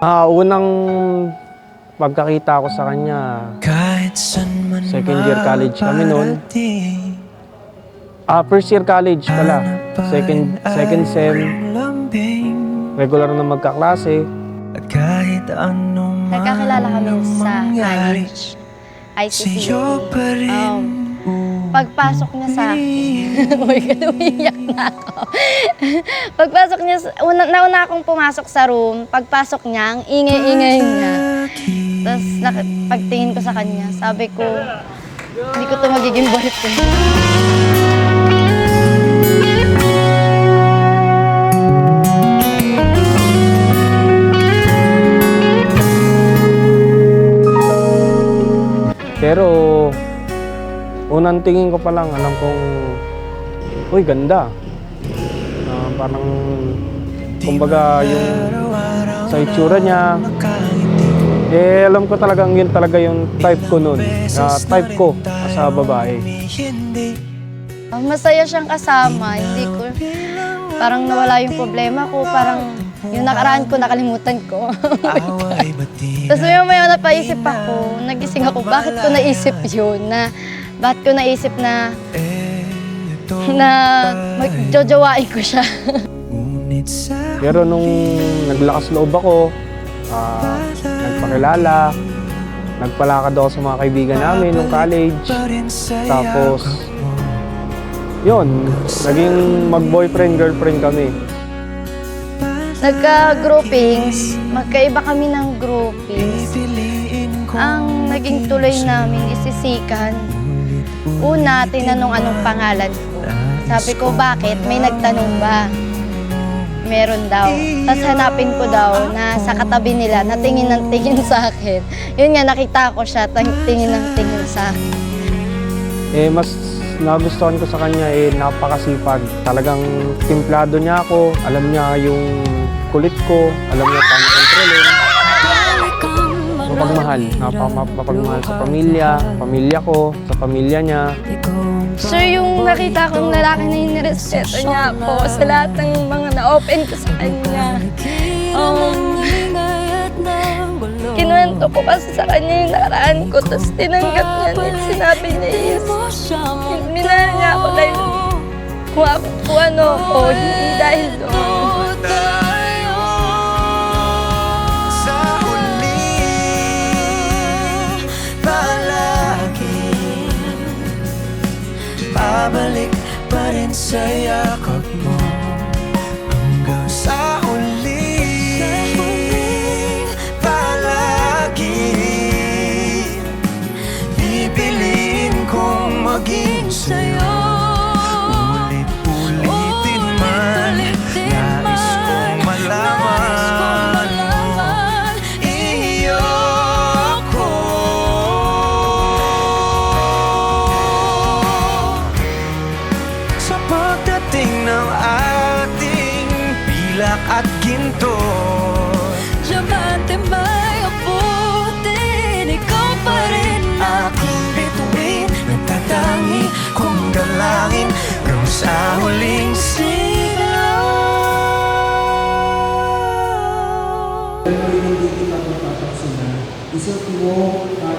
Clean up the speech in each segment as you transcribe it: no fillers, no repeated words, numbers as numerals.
Unang pagkakita ko sa kanya, second year college kami noon. First year college pala. Second sem. Regular na magkaklase. Nagkakilala kami sa college. ICCU. Pagpasok niya sa akin, uy, umiiyak na ako. Pagpasok niya, nauna akong pumasok sa room. Pagpasok niya, ang ingay-ingay niya. Tapos pagtingin ko sa kanya, sabi ko, hindi ko ito magiging boyfriend. Pero unang tingin ko pa lang, alam kong, uy, ganda. Parang, kumbaga, yung sa itsura niya, alam ko talagang yun talaga yung type ko nun. Type ko sa babae. Masaya siyang kasama, hindi ko, parang nawala yung problema ko, parang yung nakaraan ko, nakalimutan ko. Tapos may napaisip ako, nagising ako, bakit ko naisip yun? Bakit ko naisip na magjojowain ko siya? Pero nung naglakas loob ako, nagpakilala, nagpalakad ako sa mga kaibigan namin nung college. Tapos, yun, naging mag-boyfriend-girlfriend kami. Nagka-groupings, magkaiba kami ng groupings. Ang naging tuloy namin isisikan. Una, tinanong anong pangalan ko. Sabi ko, bakit? May nagtanong ba? Meron daw. Tapos hanapin ko daw na sa katabi nila, natingin ng tingin sa akin. Yun nga, nakita ko siya, tingin ng tingin sa akin. Mas nagustuhan ko sa kanya, napakasipag. Talagang timplado niya ako, alam niya yung kulit ko, alam niya paano kontrolin. Mapagmahal, mapagmahal sa pamilya ko, sa pamilya niya. Sir, yung nakita kong lalaki na inirespeto niya ako sa lahat ng mga na-open ko sa kanya. Kinuwento ko kasi sa kanya yung nakaraan ko, tapos tinanggap niya na sinabi niya is, minahal niya ako dahil kung ano ako, hindi dahil doon. Babalik pa rin sa yakap mo hanggang sa huling palagi. Pipiliin kong maging sa'yo. Ulit-ulitin man, nais kong malaman iyo ko. Sa pagdating ng ating pilak at ginto, diamante may abutin, ikaw pa rin aking bituin. Nagtatangi kong dalangin hanggang sa huling sigaw. Hindi kita mapapaksinan. Isip mo at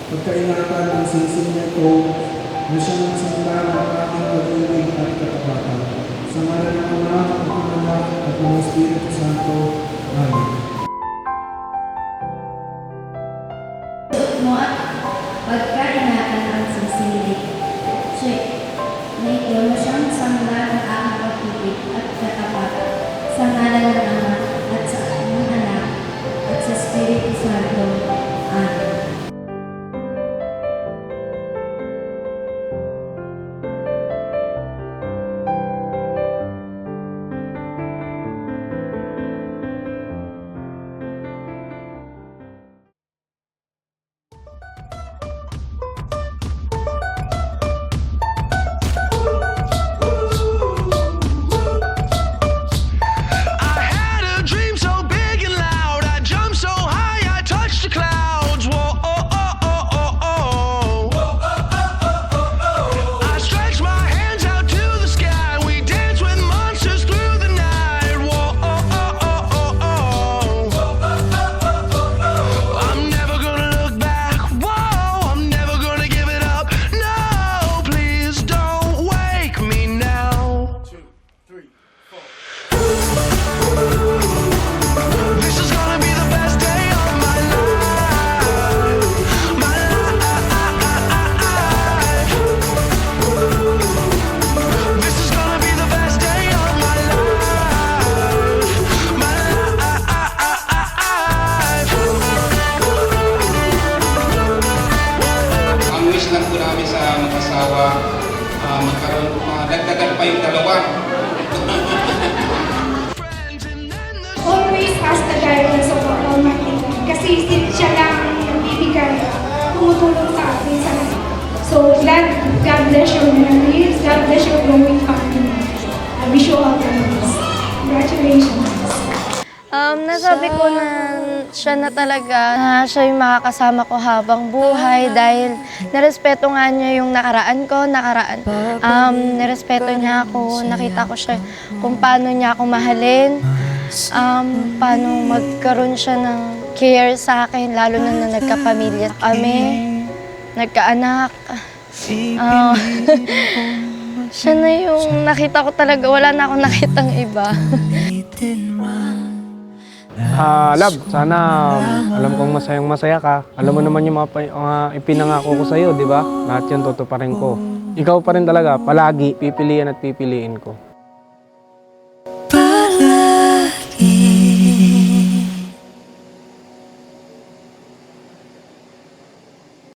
pagkaingatan ng sisig nito na siyang sandal ng ating pag-ibig at katapatan. Sa ngalan ng Ama, at ng Anak, at ng Espiritu Santo. Amen. Mo at pagkaingatan ang sisilig. Check. Na ito na siyang sandal ng aking pag-ibig at katapatan. Sa ngalan ng Ama, at sa ng Anak, at sa Espiritu Santo. Amen. mag-asawa, magkaroon, dagdagan pa yung dalawa. Always ask the guidance of our Almighty God. Kasi siya lang ang nagbibigay, tumutulong sa atin sa lahat. So, God bless your memories. God bless your growing family. I wish you all the best. Congratulations. Nasabi ko na siya na talaga, na siya yung makakasama ko habang buhay dahil nirespeto nga niya yung nakaraan ko, nirespeto niya ako, nakita ko siya kung paano niya ako mahalin, paano magkaroon siya ng care sa akin, lalo na nagkapamilya kami, nagkaanak. Siya na yung nakita ko talaga, wala na akong nakitang iba. Love, sana alam kong masayang masaya ka. Alam mo naman yung mga ipinangako ko sa'yo, di ba? Lahat yun tutuparin ko. Ikaw pa rin talaga, palagi pipiliin at pipiliin ko.